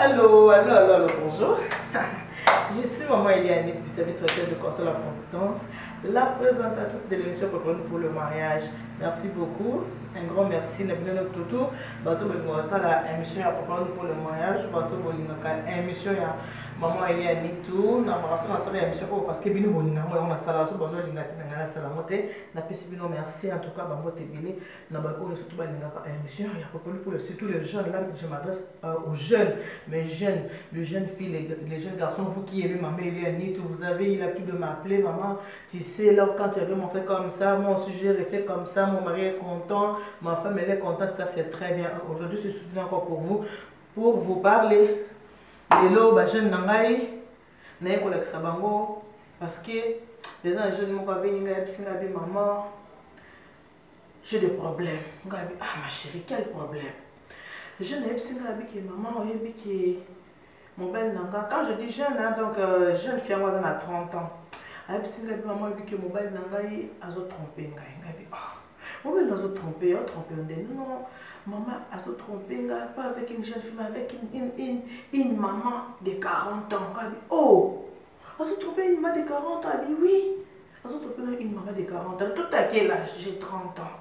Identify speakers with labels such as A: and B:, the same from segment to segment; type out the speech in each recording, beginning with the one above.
A: Allô, bonjour. Je suis maman Eliane du service traiteur de Console à Providence, la présentatrice de l'émission pour le mariage. Merci beaucoup. Un grand merci. Nebino Toto, bateau Bolingota, la émission pour le mariage, bateau Bolingaka, émission ya maman Eliane tout, na marasson na sala émission parce que bino bolinga moi on a sala so bando lingati na ngala sala moté, na pesi bino merci en tout cas bango tebele na bako surtout balingaka émission ya pour surtout les jeunes là je m'adresse aux jeunes, mes jeunes, les jeunes filles, les jeunes garçons, vous qui aimez maman Eliane tout, vous avez eu l'habitude de m'appeler maman, tu sais là quand tu avais montré comme ça, mon sujet est fait comme ça, mon mari est content, ma femme elle est contente, ça c'est très bien. Aujourd'hui je suis encore pour vous parler de l'eau, jeune nangai, naïe collègue sabango, parce que les gens jeunes m'ont dit maman, j'ai des problèmes. Ah ma chérie, quel problème? Les jeunes n'ai maman, mon bel nanga. Quand je dis jeune, donc jeune fille, moi j'en ai 30 ans. Maman, mon bel nanga, il a trompé. Mon bel a trompé, non. Maman a trompé, pas avec une jeune fille, mais avec une maman de 40 ans. Oh, a trompé une maman de 40 ans. Oui, a trompé une maman de 40 ans. Tout à quel âge? J'ai 30 ans.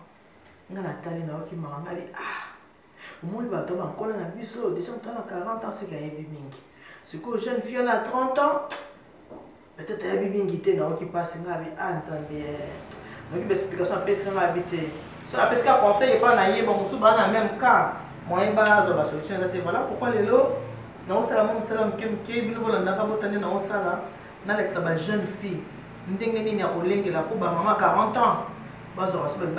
A: Nathalie qui m'a dit, ah, au moins il va tomber encore dans la bus. Déjà, on a 40 ans, c'est qu'il y a des mingi. Ce que jeune fille a 30 ans, peut-être qu'il y a des mingi qui passe, il y a des donc il y a des explications, il y a des si la pesca conseille pas naïe, bon, nous sommes dans le même cas. Moi, je vais la solution. Voilà pourquoi les lots, dans le salon, qui est bien, on a pas botané dans le salon, dans l'examen jeune fille. Nous avons dit que la pour maman 40 ans. Bah, je reçois une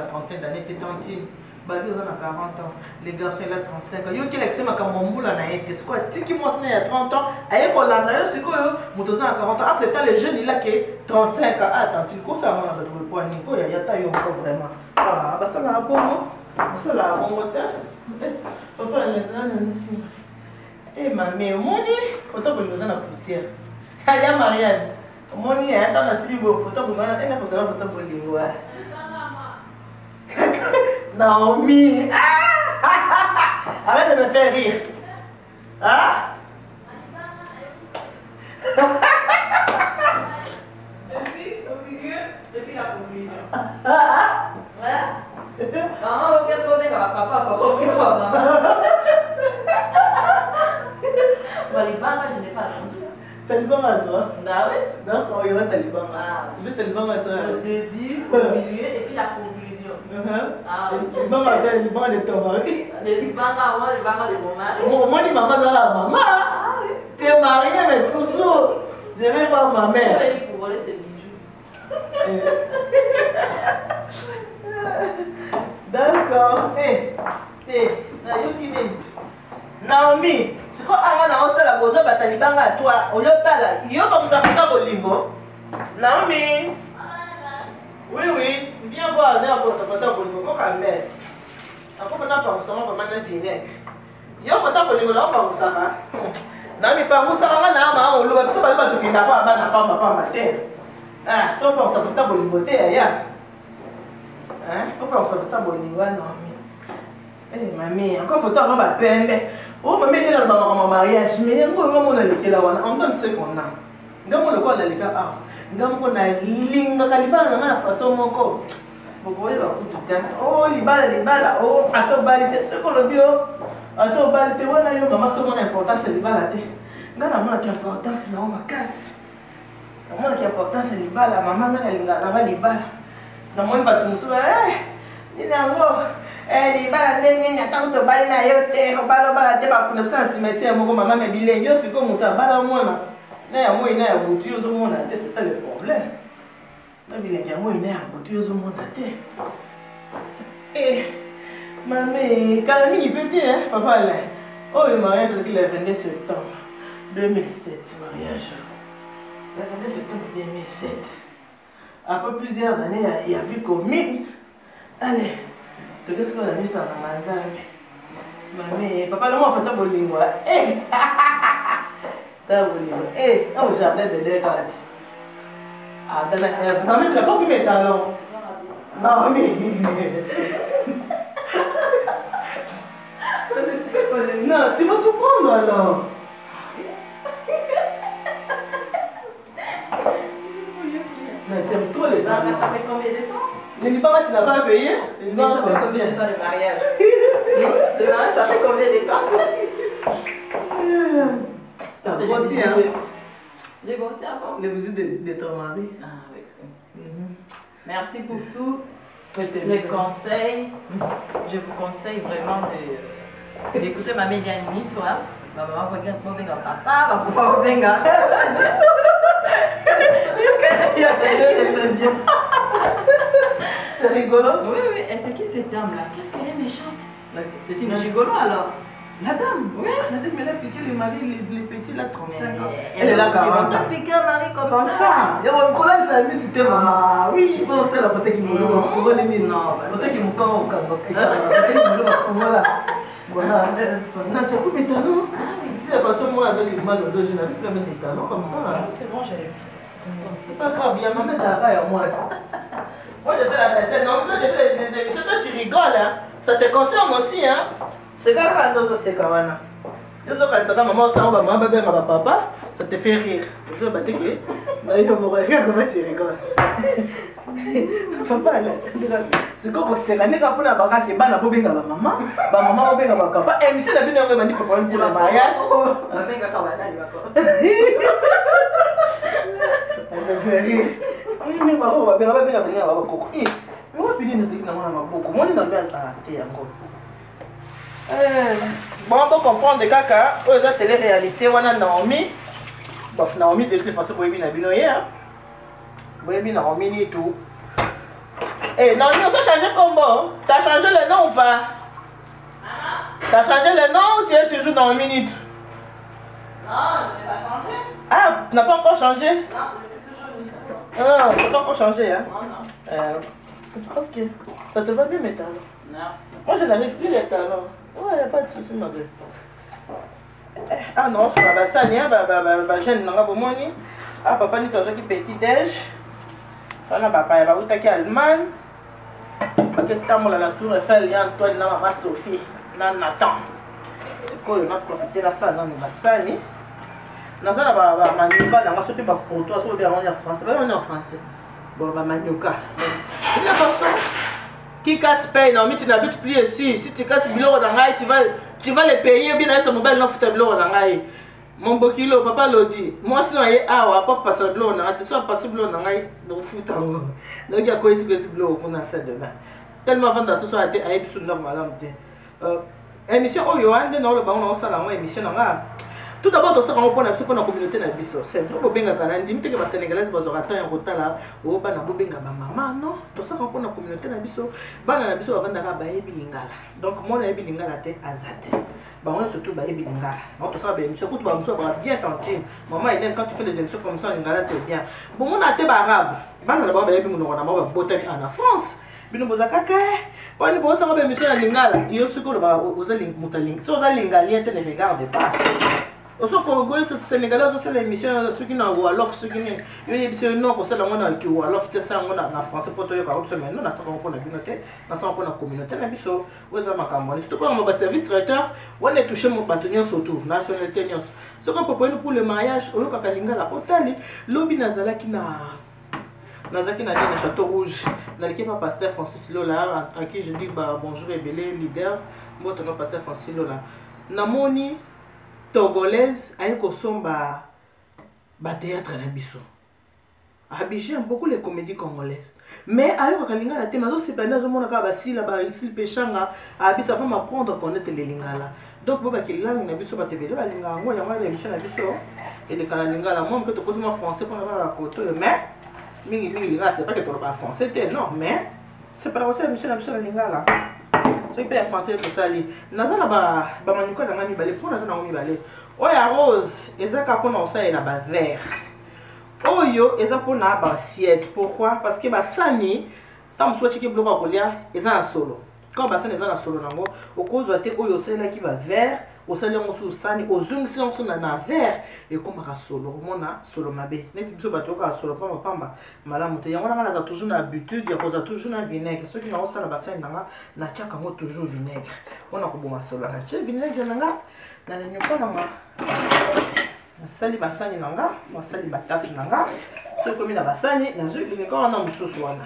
A: trentaine d'années, t'es tantine. Bah, lui, on a 40 ans. Les garçons, il a 35 ans. Yo, qui l'examen, comme mon boulot, c'est quoi? Tiki, moi, il a 30 ans. Aïe, qu'on l'a, c'est quoi? Moutozan a 40 ans. Après, t'as les jeunes, il a 35 ans. Ah, tantine, quoi, ça, on a trouvé pour un niveau, il y a taillé encore vraiment. Ah, bah, ça, là, bon, ça, là, bon, papa, les gens, ici. Eh, ma mère, mon nid, faut que nous en a poussière. Aïe, Marianne. Mon nid, attends, la cible, faut que nous en a poussière. Naomi, arrête de me faire rire. Hein? Depuis la conclusion. Voilà. Maman, aucun problème avec papa, maman. Taliban, je n'ai pas entendu. Taliban à toi? Ah oui. Donc, il y aura Taliban. Tu veux Taliban à toi? Au début, au milieu, et puis la conclusion. Ah oui. Taliban à toi, Taliban de ton mari. Taliban à moi, Taliban de mon mari. Moi, ni maman, ça va, maman. Ah oui. Tu es mariée, mais toujours. Je vais voir ma mère. Je vais aller pour voler ses bijoux. D'accord. Naomi, c'est quoi la bozo batalibanga à toi? Oyotala, yo comme ça fait bolingo. Naomi. Oui, viens voir là pour ça fait bolingo ko kamel. Ako na pa musama pa mana vinaigre. Yo fata bolingo na pa musama. Naomi pa musama na ma on lo ba so ba to kinda pa ba na pa mate. Ah, so pa ça fait bolingo te ya. Hein? Pourquoi ça fait bolingo Naomi? Eh mamie, encore faut t'en ba pembe. Oh, mais il y a un mariage, mais on donne ce qu'on a. On le colle à l'écart. On a linga caliban la façon mon corps. Oh, libala, oh, à ton balité, ce qu'on le bio. À ton balité, voilà, yo, maman, c'est mon importance, c'est libala. Gana, moi, qui importance, là, on m'a casse. Moi, qui importance, c'est libala, maman, elle a libala. Dans mon bâton, il y a un mot. Libala nini atakuto bali na yote obalo bala te ba kuna sans cimetière moko maman me bilengi yo siko muta bala mwana na ya moi na ya butu yo zo mona te, c'est ça le problème. Na bilengi moi na ya butu yo zo mona te. Maman quand mingi petit hein papa là. Oh le mariage le 22 septembre 2007 mariage. Le 22 septembre 2007. Après plusieurs années il y a vu commune. Allez. Qu'est-ce qu'on a vu ça dans ma zone? Mais papa, le mot fait un bolingo. T'as bolingo. Oh, j'avais des dégages. Ah, tu n'as pas vu mes talons. Non, mais. Non, tu vas tout prendre alors. Mais t'aimes trop les talons.
B: Ça fait combien de temps?
A: Ne dis pas que tu n'as pas payé.
B: Mais ça fait combien de temps le mariage? Le mariage, ça fait combien de temps?
A: T'as grossi, hein?
B: J'ai grossi encore.
A: Les visites de ton mari.
B: Ah oui. Merci pour tous les conseils. Je vous conseille vraiment d'écouter ma Mélianie, toi. Ma maman va bien papa, ma papa va bien.
A: C'est rigolo?
B: Oui, oui. Et c'est qui cette dame-là? Qu'est-ce qu'elle est méchante? C'est une gigolo alors?
A: La dame?
B: Oui.
A: La dame, elle a piqué les maris, les petits, là, 35 ans.
B: Elle est là, 40 ans. Elle a piqué un mari comme ça.
A: Il y a un problème, ça a mis sur tes mamans.
B: Ah oui.
A: Il faut aussi la beauté qui me loue, la fourreau, les mises. Non, la beauté qui me corps, la beauté qui me loue, la fourreau, là. Voilà. Non, tu as pris mes talons? C'est la façon, moi, avec le mal au dos, je n'avais plus mettre les talons comme ça.
B: C'est bon, j'allais.
A: C'est pas grave, il y a ma mère à la paille à moi. Moi, j'ai fait la vaisselle. Non, quand j'ai fait les émissions, toi, tu rigoles, hein. Ça te concerne aussi, hein. C'est quand c'est quand même. Quand maman, papa, ça te fait rire. Je vais battre qui? Regarde comment tu rigoles. Papa, c'est quoi qu'on s'est ramené pour la baraque et maman, maman, papa. Et monsieur, la bien, on va dire pour le mariage. Ça te fait rire. Bon, on peut comprendre que la télé-réalité, on a Naomi. Bon, Naomi, de toute façon, vous avez bien vous avez bien Naomi et tout. Eh, Naomi, on s'est changé comment? T'as changé le nom ou pas? T'as changé le nom ou tu es toujours Naomi et tout?
B: Non, je n'ai pas changé.
A: Ah, tu n'as pas encore changé?
B: Non, je suis toujours Nito.
A: Ah, tu n'as pas encore changé, hein?
B: Non, non.
A: Ok. Ça te va bien mes talons?
B: Merci.
A: Moi, je n'arrive plus les talons. Ouais, il n'y a pas de souci, ma belle. Ah non, sur la bassane, jeune, ah, papa, nous avons qui petit déj. Papa, il va vous taquer Allemagne. Parce que tant la tour Eiffel, il y a Antoine, maman Sophie, Nathan. C'est quoi, on a profité de ça dans le bassane. Dans ça, on a sauté par photo, on a en français. On est en français. Bon, on va manioca. De la façon, qui casse paye, non, mais tu n'habites plus ici. Si tu casses le bureau d'Angaï, tu vas les payer. Bien, avec ce mobile, non, foutre le bureau d'Angaï. Mon bokilo, papa l'a dit. Moi, sinon, il y a un pas passer le bureau d'Angaï. Tu sois passé le bureau d'Angaï, donc foutre en gros. Donc, il y a quoi ici que ce bureau qu'on a ça demain. Tellement avant de ce soir, il y a une normal. Émission, oh, Yohan, non, le baron, on s'en a émission. Tout d'abord, on s'en rend compte que la communauté n'a pas c'est vrai que benga kanandi mite que ba sénégalais ba zorata en retala o ba na bobenga ba maman non to s'en rend compte la communauté n'a biso ba na biso avanda ka ba yebi lingala donc moi na yebi lingala te azate ba on surtout ba yebi lingala donc to ça ba émission tout ba muso ba bien tenté maman Hélène quand tu fais les émissions comme ça en lingala c'est bien bon on a te ba arabe ba na ba yebi munoko na ba botami en France bino bozaka ka poni bosa ba émission ya lingala yo siko ba ozaling mutaling so ozalingalien te ne regarde pas. Aussi, quand on est sénégalais, c'est l'émission, ceux qui n'ont pas l'offre, ceux qui n'ont pas ça, on a qui ont l'offre, c'est ça, on a en français pour te dire que nous, on a ça qu'on a communauté, on a ça qu'on a communauté, mais biso, où est-ce que ma campagne? Surtout quand on a service traiteur, on est touché mon partenaire surtout, nationalité nios. Ce qu'on propose pour le mariage, au lieu qu'à Lingala, Otali, lobby Nazala qui n'a Nazaki n'a dit Château Rouge, dans l'équipe à Pasteur Francis Lola, à qui je dis bonjour et belé, leader, moi, ton Pasteur Francis Lola. Namoni Togolaise avec Osomba théâtre na biso. J'aime beaucoup les comédies congolaises. Mais avec Kalinga la thème, c'est pas dans mon cas basila basil pechanga abisa va m'apprendre à connaître les lingala. Donc boba ki langue na biso ba tebe la linga ngo ya mala émission na biso et le kala lingala moi que to côté moi français pour avoir la côté mais mingi linga c'est pas que tu parles français non mais c'est pas aussi émission na biso la lingala. C'est pas français tout ça li nazana ba maniko na ngami balé pour nazana ngami balé oya rose ezaka pour na ça et na ba vert oyo ezaka pour na ba assiette pourquoi parce que ba sani tant soit que bloka kolia ezana solo quand ba sani ezana solo nango okozwa te oyo c'est là qui va vert osali yango so osani ozongisi yango so na verre ekomaka solo omona solo mabe neti biso bato okaka solo pamba malamu te yango nanga naza toujours na habitude ya kozala toujours na vinaigre soki naosala basani nanga natiaka yango toujours vinaigre mpona koboma solo natie vinaigre nanga na lenyoko nanga nasali basani nanga nasali batasi nanga soki komi na basani nazwi lingeka wana mosusu wana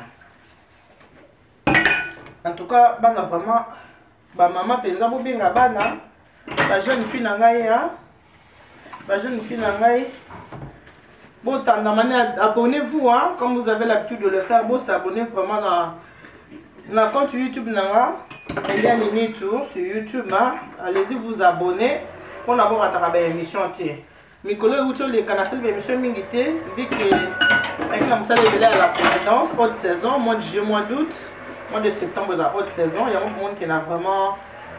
A: en tout cas bana vraiment bamama mpenza bobenga bana bajeune fille na ngai bajeune fille na ngai botandamani abonnez-vous comme vous avez l'habitude de le faire s'abonner vraiment na compte YouTube nanga Eliane Nitou sur YouTube allez-y vous abonner pour na borataka ba émission te mikolo euto le canal ba émission mingi te vu que avec la musala de la présidence haute saison mois de juillet mois d'août mois de septembre la haute saison il y a beaucoup de monde qui n'a vraiment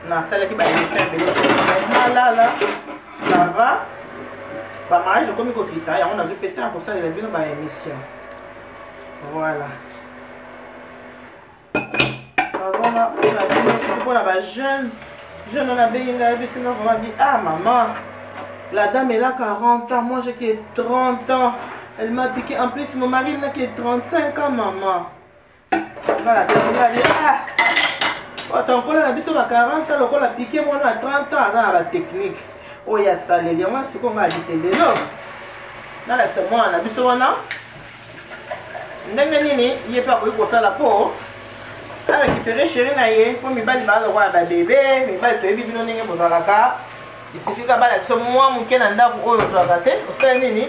A: na salle qui va émission là ça va ba mariage comme kokita ya on a vu péter pour ça il a bien ba émission voilà voilà on a ba jeune on a bien là sinon vraiment dit ah maman la dame elle a 40 ans moi j'ai que 30 ans elle m'a piqué en plus mon mari n'a que 35 ans maman voilà elle a dit ah attends quand la biso ba 40 ans lokola piqué moi na 30 ans ça la technique oh ya salé moi ce qu'on va ajouter de l'eau na la c'est moi na biso wana ndenge nini il est pas ko ça la peau a récupérer chéri na ye pour mi bali ba lo wa ba bébé mi bali to ebi bino ndenge bozalaka il suffit que bala biso moi muke na ndako oyo tozalaka te osala nini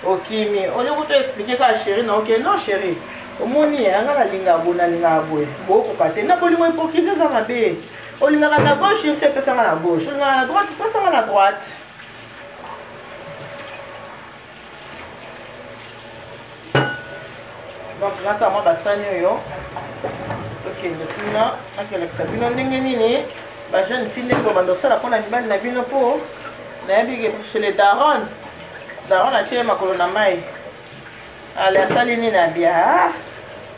A: okimi on est to expliquer ka chéri na ok non chéri omoni anga na linga bona linga boye boko pate na bolimo hypocrisie za mabe olinga na gauche il fait ça na gauche olinga na droite il fait ça na droite donc grâce à moi basani yo ok depuis là akele sabino ndenge nini ba jeune fille ngo bando sala pona mibali na bino po na yabi chez les daron a tué makolo na mai allez asali nini na bien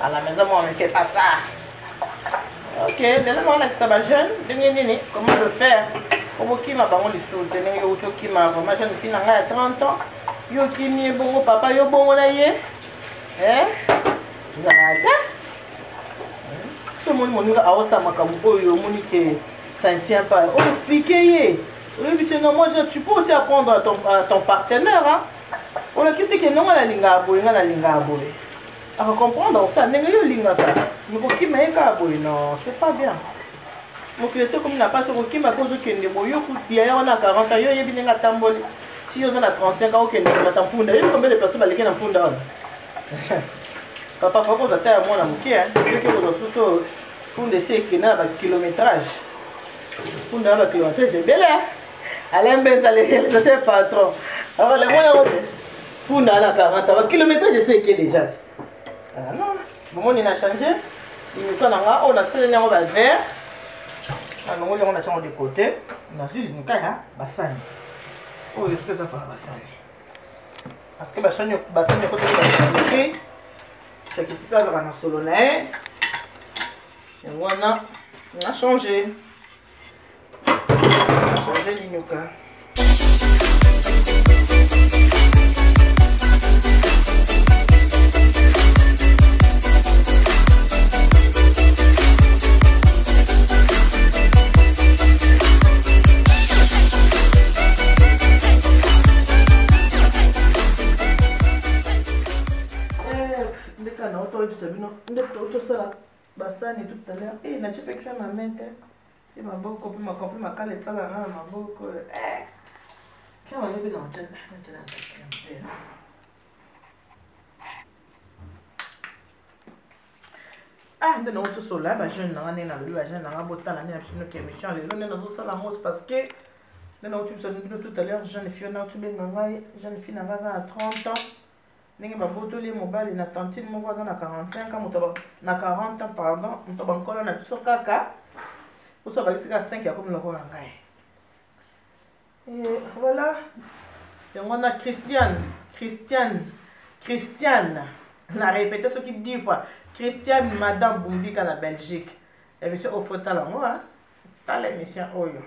A: à la maison moi on ne fait pas ça ok déjà on a que ça ba jeune ndenge nini comment le faire omo kima bango lisu ndenge yo uto kima vraiment jeune fille na nga ya 30 ans yo kimi bongo papa yo bongo na ye zata ce monde moninga aosa makambo oyo moni que ça ne tient pas on expliquer oui c'est non moi tu peux aussi apprendre à ton partenaire on a qui c'est que non la linga boy na la linga boy à comprendre ça ndenge yo linga ta miko kima eka boy non c'est pas bien mo que c'est comme na pas sur kima cause que ndebo yo kutia ya na 40 ans yo yebi nga tamboli si yo na 35 ans okende na tampunda yo combien de personnes baleki na mpunda papa faut que ça moi na muki que que so pour laisser que na ba kilométrage pour na ba kilométrage belle Alain Benza le patron alors le moi pour na 40 ans kilométrage je sais que déjà ah non bon on a changé il quand on a scellé na ba vert alors on a changé de côté on a vu une kaya basani oh est-ce que ça va basani parce que basani côté basani c'est que tu peux avoir un solo là et voilà on a changé l'ignoka basani tout à l'heure et na chepé kia na mente et ma boko puis ma kale sala na ma boko kia on est bien en tête ah ndena oto sola ba jeune na na le ba jeune na botala ni absolument que méchant le non na zo sala mos parce que ndena oto so tout à l'heure jeune fille na oto ben ngai jeune fille na vaza à 30 ans ndenge babotoli mobali na tantine moko aza na 45 ans moto na 40 ans pardon moto bankola na biso kaka oso bakisi ka 5 ya komi lokola ngai et voilà yango na Christiane na répété soki 10 fois Christiane madame Bumbika na Belgique émission ofotala ngo tala émission oyo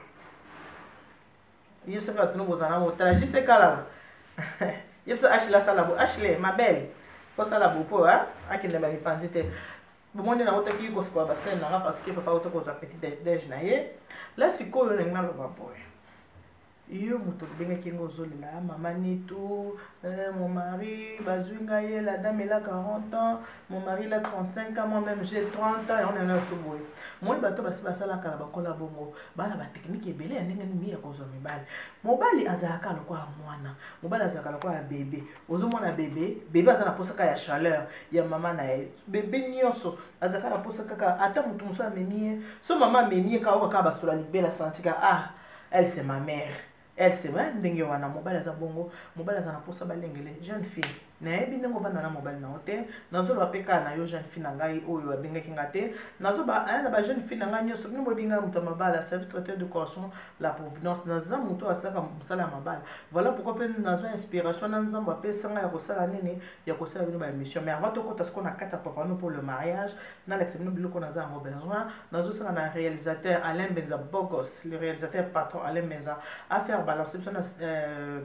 A: Il se fait tout aux années. Je sais là. Il se Ashley la salle. Ashley, ma belle. Faut ça la beau hein. À qui ne m'a pas pensé. Bon, on est dans autre qui cause quoi bassin là parce que papa autre cause petit déj naie. Là c'est quoi le ngalo boy. Yo muto benga kingo zoli là maman ni tout mon mari bazwinga ye la dame elle a 40 ans mon mari il a 35 ans moi même j'ai 30 ans et on est là sur boy. Moi bato basi basala kala bakola bongo bana ba technique ebele ya ndenge nini ya kozo mibali. Mobali azalaka lokwa mwana. Mobali azalaka lokwa ya bébé. Ozomona bébé azana posaka ya chaleur ya mama na ye. Bébé nyonso azalaka na posaka ka ata mutu muso amenie. So mama amenie ka oka basola libela santika ah elle c'est ma mère. Elle c'est vrai ndenge wana mobali aza bongo mobali azana posa balengele jeune fille na yebi ndenge vanda na mobali na hotel nazo ba peka na yo jeune fille na ngai oyo abengaki ngate nazo ba na ba jeune fille na ngai nyoso ni mobinga muto mabala service traiteur de correction la providence naza muto asaka musala mabala voilà pourquoi pe nazo inspiration na nzambo apesa nga ya kosala nini ya kosala bino ba émission mais avant to kota ce qu'on a kata papa no pour le mariage na l'exemple biloko naza ngo besoin nazo sala na réalisateur Alain Benza Bogos le réalisateur patron Alain Benza a faire balancer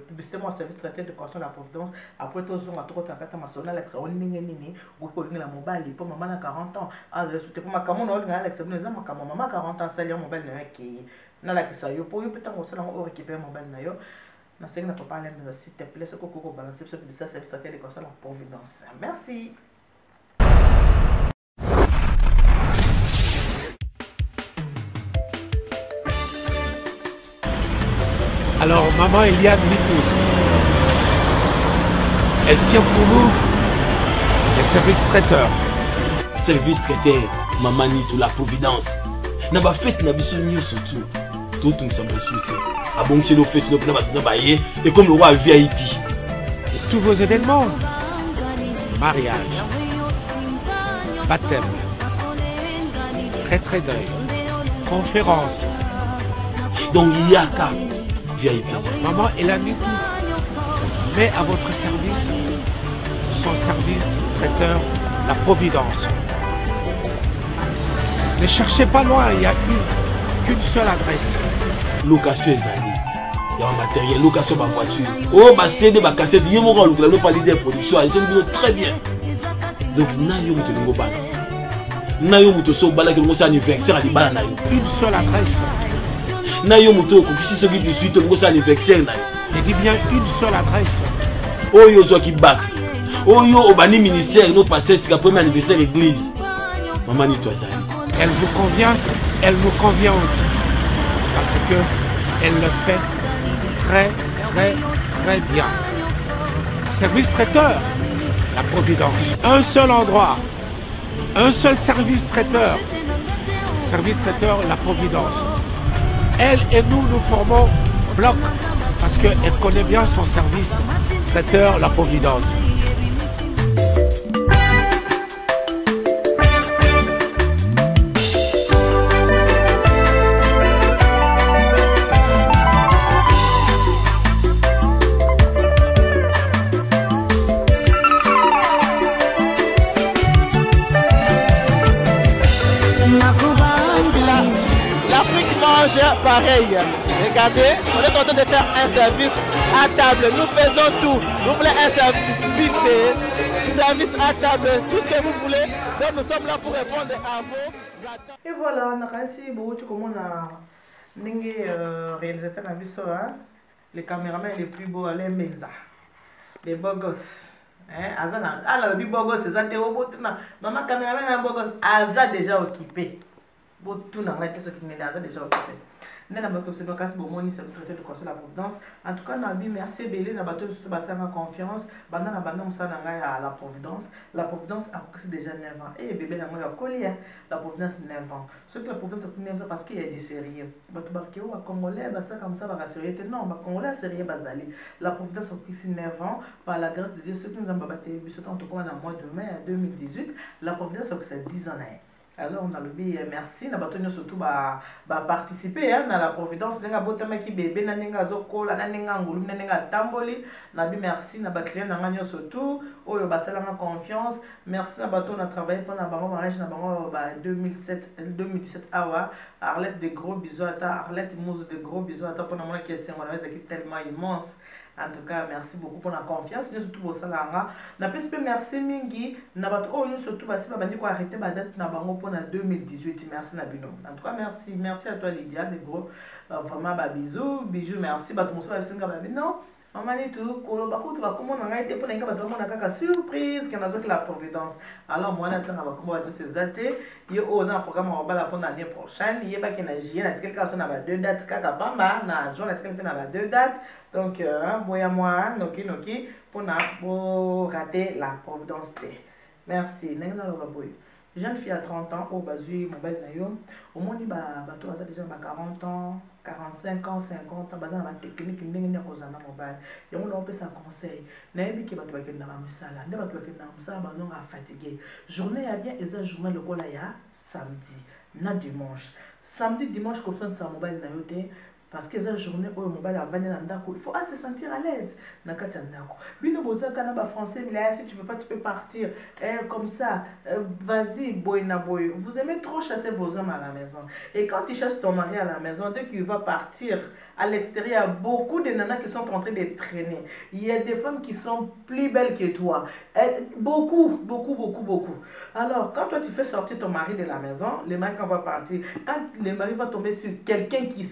A: publicité moi service traiteur de correction la providence après tout zonga to kota kata masona Alex on ninge nini ko linga mobile pour maman na 40 ans ah c'était pour ma kamo na linga Alex nous ma kamo maman 40 ans salir mobile na ki na la kisa yo pour yo peut ngo sala ngo récupérer mobile na yo na senga na papa Alain s'il te plaît ce ko balancer sur publicité service traiteur de correction la providence merci.
C: Alors, maman Eliane Mitou, elle tient pour vous les services traiteurs.
D: Service traiteur, maman Nitou, la providence. N'a pas fait na biso surtout. Tout on s'en souhaite. Ah bon, c'est nos fêtes, nos bailler et comme le roi VIP.
C: Tous vos événements, mariage, baptême, retrait d'œil, conférence.
D: Donc il y a qu'à VIP.
C: Maman Eliane Mitou met à votre service son service traiteur, la providence. Ne cherchez pas loin, il n'y a qu'une seule adresse.
D: Location Ezali. Il y a un matériel, location ma voiture. Oh, ma CD, ma cassette, il y a mon rôle, nous parler des productions, ils ont très bien. Donc, nayo muto ngo bana. Nayo muto so bala que nous anniversaire à libala nayo.
C: Une seule adresse.
D: Nayo muto ko kisi soki 18 ngo anniversaire nayo.
C: Je dis bien une seule adresse.
D: Oyo zo ki bak. Oyo obani ministère no passer c'est le premier anniversaire église. Maman Nitou Ezali.
C: Elle vous convient, elle nous convient aussi. Parce que elle le fait très, très, très bien. Service traiteur, la providence. Un seul endroit, un seul service traiteur. Service traiteur, la providence. Elle et nous, nous formons bloc parce qu'elle connaît bien son service traiteur, la providence.
A: Pareil, regardez, on est en train de faire un service à table. Nous faisons tout. Vous voulez un service buffet, service à table, tout ce que vous voulez. Donc nous sommes là pour répondre à vos attentes. Et voilà, on a réussi beaucoup comme on a réalisateur le caméraman le plus beau, Alain Benza, les beaux gosses. Azana, alors le beau gosse, c'est ça, maman caméraman un beau gosse, Aza déjà occupé. Tout n'a pas été ce qui n'est déjà occupé. Nous avons fait un casse bon c'est traité de conseil la providence. En tout cas, nous avons merci Bélé, nous avons surtout basé en confiance. Pendant la bande, nous à la providence. La providence a déjà 9 ans. Et bébé, nous avons collé la providence 9 ans. Ce que la providence a 9 ans parce qu'il y a des séries. Les Congolais, ça comme ça, va série. Non, les Congolais, série basale. La providence a pris 9 ans par la grâce de Dieu. Ce que nous avons battu, en tout cas, dans le mois de mai 2018, la providence a pris 10 ans. Alors on a le merci na bato surtout ba participer hein, dans la providence nenga botama ki bébé na nenga zokola na nenga ngulu na nenga tamboli na bi merci na ba client na nganya surtout oyo basala na confiance merci na bato on a travaillé pendant bango mariage na bango ba 2017 awa Arlette de gros bisous à ta Arlette Mousse de gros bisous à ta pour na question on avait tellement immense. En tout cas, merci beaucoup pour la confiance. Nous surtout pour ça là. Na plus merci mingi. Na bat oh nous surtout parce que bandi ko arrêter ba date na bango pour 2018. Merci na bino. En tout cas, merci à toi Lydia de gros. Vraiment ba bisous, merci ba tout monde ba singa ba non. Maman et tout, kolo ba ko tu va comment on a été pour nga ba tout monde kaka surprise que nazo que la providence. Alors moi na tanga ba comment ba tous ces athées, yo oza programme on va la pour l'année prochaine, yé ba ki na jie na quelqu'un son na ba 2 dates kaka pamba na jour na quelqu'un na ba 2 dates. Donc, boya moi, noki pour rater la providence. Merci. Jeune fille à 30 ans, au basu, mobile nayo, au moins il bateau a déjà 40 ans, 45 ans, 50 ans, basé dans la technique, il n'y a pas de mobile. Il y a un peu ça conseil. N'ayez qui va te faire dans la musala, ne va te faire dans la musala, basé à fatigué. Journée à bien, et ça journée le cola ya samedi, na dimanche. Samedi, dimanche, comme ça, c'est mobile nayo. Parce que cette journée où mobile a venu dans il faut se sentir à l'aise. Nakati ndako. Bino boza kana ba français mais là si tu veux pas tu peux partir. Comme ça, vas-y boy na boy. Vous aimez trop chasser vos hommes à la maison. Et quand tu chasses ton mari à la maison, dès qu'il va partir à l'extérieur, il y a beaucoup de nanas qui sont en train de traîner. Il y a des femmes qui sont plus belles que toi. Beaucoup. Alors, quand toi tu fais sortir ton mari de la maison, le mari quand va partir, quand le mari va tomber sur quelqu'un qui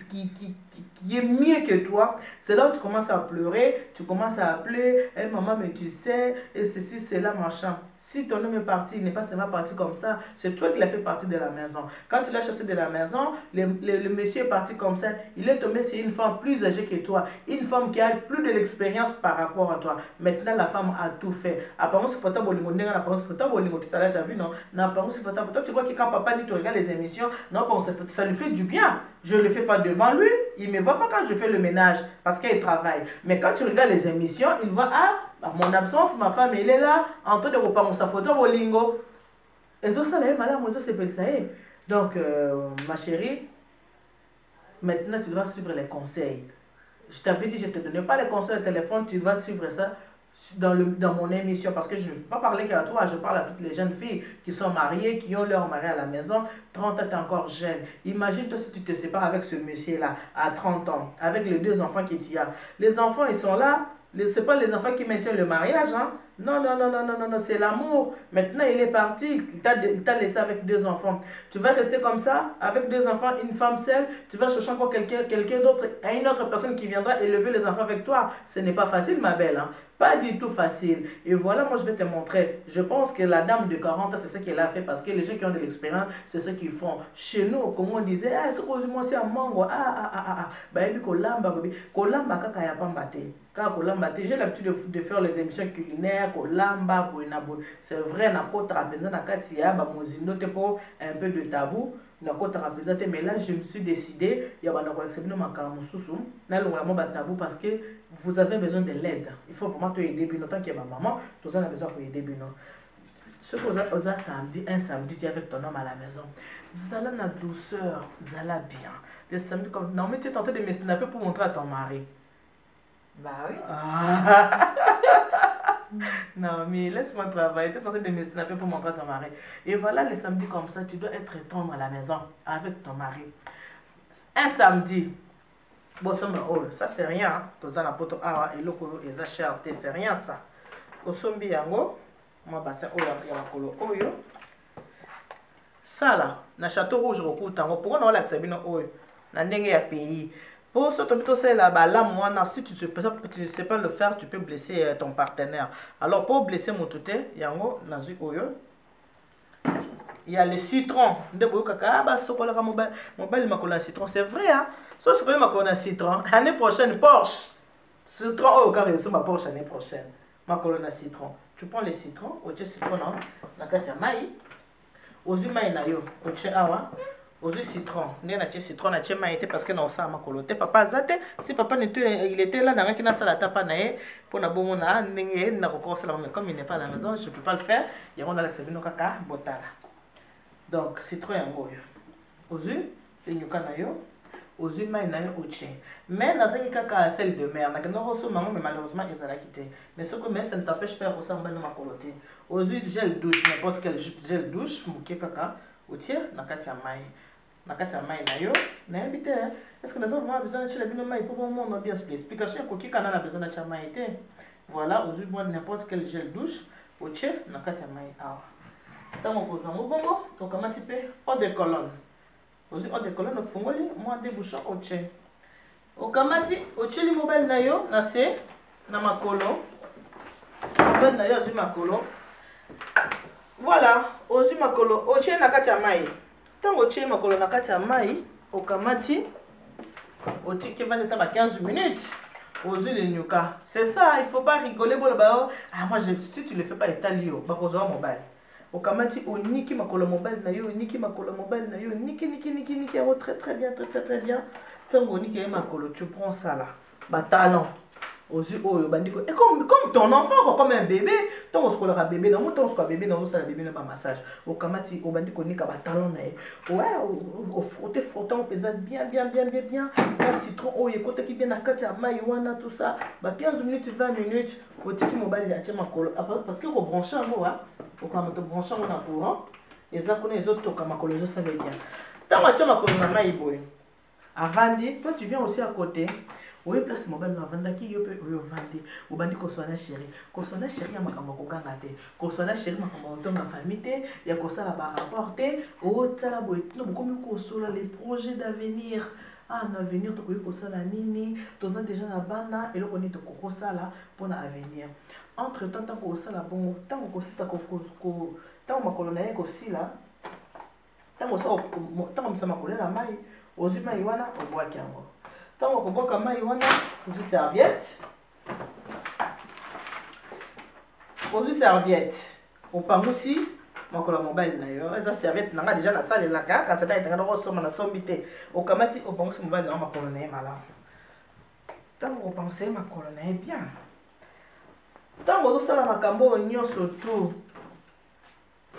A: est mieux que toi, c'est là où tu commences à pleurer, tu commences à appeler, hey, maman, mais tu sais, et ceci, c'est là, machin. Si ton homme est parti, il n'est pas seulement parti comme ça, c'est toi qui l'as fait partir de la maison. Quand tu l'as chassé de la maison, le monsieur est parti comme ça, il est tombé sur une femme plus âgée que toi, une femme qui a plus de l'expérience par rapport à toi. Maintenant, la femme a tout fait. Apparemment, c'est photo bolingo, apparemment, c'est photo bolingo, tout à l'heure, tu as vu, non? Apparemment, c'est photo. Toi, tu crois que quand papa dit, tu regardes les émissions, non, ça lui fait du bien. Je ne le fais pas devant lui, il ne me voit pas quand je fais le ménage, parce qu'il travaille. Mais quand tu regardes les émissions, il voit, à mon absence, ma femme, elle est là, en train de reprendre sa photo bolingo. Et ça, là, madame, ça s'appelle ça. Donc, ma chérie, maintenant, tu dois suivre les conseils. Je t'avais dit, je ne te donnais pas les conseils au téléphone, tu vas suivre ça dans mon émission, parce que je ne veux pas parler qu'à toi, je parle à toutes les jeunes filles qui sont mariées, qui ont leur mari à la maison. 30 ans, tu es encore jeune. Imagine-toi si tu te sépares avec ce monsieur-là à 30 ans, avec les 2 enfants que tu as. Les enfants, ils sont là. Ce n'est pas les enfants qui maintiennent le mariage. Hein? Non, c'est l'amour. Maintenant, il est parti. Il t'a laissé avec 2 enfants. Tu vas rester comme ça, avec 2 enfants, une femme seule. Tu vas chercher encore quelqu'un d'autre, une autre personne qui viendra élever les enfants avec toi. Ce n'est pas facile, ma belle. Hein? Pas du tout facile. Et voilà, moi, je vais te montrer. Je pense que la dame de 40 ans, c'est ce qu'elle a fait. Parce que les gens qui ont de l'expérience, c'est ce qu'ils font. Chez nous, comme on disait, c'est quoi, moi, c'est un mango. Bah, il dit kolamba, kaka ya pambate. J'ai l'habitude de faire les émissions culinaires, c'est vrai, pour un peu de tabou, mais là je me suis décidé, il y a tabou parce que vous avez besoin de l'aide. Il faut vraiment te aider, tant qu'il y a ma maman, tout ça a besoin de aider. Ce que vous avez un samedi, tu es avec ton homme à la maison. Zala na douceur, zala bien. Le samedi, comme non, mais tu es tenté de me snapper pour montrer à ton mari.
B: Bah oui.
A: Non, mais laisse-moi travailler. Tu es en train de me snapper pour montrer à ton mari. Et voilà, les samedis comme ça, tu dois être tendre à la maison avec ton mari. Un samedi. Bon, ça c'est rien. C'est rien ça. Ça là, na château rouge, pourquoi on a l'accès à un pays? Pour ce là, si tu ne sais pas le faire, tu peux blesser ton partenaire. Alors pour blesser mon touté, il y a le citron. C'est vrai, hein? Si tu as citron, l'année prochaine, Porsche. Citron, oh, car c'est ma Porsche l'année prochaine. Ma colonne à citron. Tu prends le citron, tu citron, non? La katia maï. Ozu maï na yo, tu awa. Aux citron, citron parce que non ça ma coloté papa zate si papa il était là dans la salle tapa nae pour na bomo na ndenge na recourse là mais comme il n'est pas à la maison je peux pas le faire et on a l'accepté no kaka botala Donc citron yango oyo ozwi enyuka na yo ozwi mai na yo otie mais nazangi kaka sel de mer nakendaki kosomba yango mais malheureusement ezalaki te mais soko mais ça ne t'empêche pas ya kosala mbali na makolo te ozwi gel douche n'importe quel gel douche moke kaka otie na kati ya mai na yo nayebi te est-ce que naza vraiment besoin natyela bino mai mpo bomona bien explication ekoki kana na besoin natya mai te voilà ozwi mwa n'importe quel gel douche otie na kati ya mai awa ntango okozwa yango bongo okamati mpe eau de colonne ozwi eau de colonne ofungoli mwa débouchon otie okamati otieli mobali na yo na se na makolo mobali na yo ozwi makolo voilà ozwi makolo otie na kati ya mai ntango otie makolo na kati ya mai okamati otiki vandi ntamba 15 minutes ozwi lenyuka c'est ça il faut pas rigoler boloba ah moi si tu le fais pas etali yo bakozwa mobali okamati oniki makolo mobali na yo oniki makolo mobali na yo niki yango très bien ntango oniki ye makolo tu prends ça là batalon ozwi oyo bandiko et comme ton enfant quoi, comme un bébé ntango osukolaka bébé na mo ntango osukola bébé na osala bébé na bamassage okamati obandi konika batalon na ye ouais frottant mpenza bien na citron oyo ekotaki bien na kati ya mai wana tout ça ba 15 minutes 20 minutes otiki mobali atie makolo parce que kobranche yango okama tobranche yango na courant eza kuna ezotoka makolo ezosala bien ntango atie makolo na mai boye avandi toi tu viens aussi à côté oui place mobile na vandaki yo pe yo vandi obandi kosona chéri ya makambo kokanga te kosona chéri makambo ntonga famille te ya kosala ba rapport te otala boye no bokomi kosola les projets d'avenir en avenir to koyi kosala nini toza déjà na bana eloko ni to kokosala pona avenir entre temps tant kosala bongo tango kosisa ko tango makolo na ye kosila tango misa makolo na mai ozwi mai wana obwaki yango ntango okoboka mai wana ozwi serviette opangusi makolo ya mobali na yo eza serviette nanga deja nasalelaka kasi ata etanga nakosomba nasombi te okamati opangusi mobali na yo makolo na ye malamu ntango opangusa ye makolo na ye bien ntango ozosala makambo oyo nyonso tu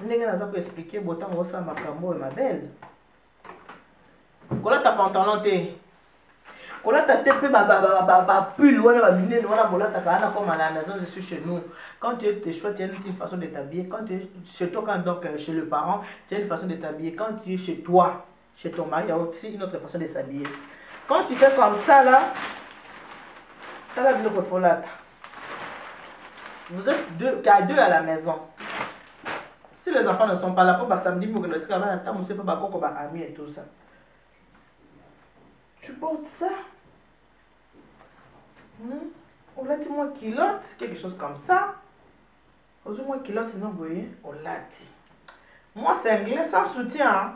A: ndenge naza koexplike bo ntango ozosala makambo oyo mabele kolata pantalon te kolata te pe pull wana babinene wana bolataka wana comme à la maison je suis chez nous quand tu es choix tu as une façon de t'habiller quand tu es chez toi quand donc chez le parent tu as une façon de t'habiller quand tu es chez toi chez ton mari il y a aussi une autre façon de s'habiller quand tu fais comme ça là t'as biloko folata vous êtes qu'à deux à la maison si les enfants ne sont pas là pour samedi pour que notre travail attend monsieur pas bakoko ba ami et tout ça tu portes ça. On l'a dit moi kilote, quelque chose comme ça. Aujourd'hui moi kilote non voyez, on l'a dit. Moi cinglé sans soutien.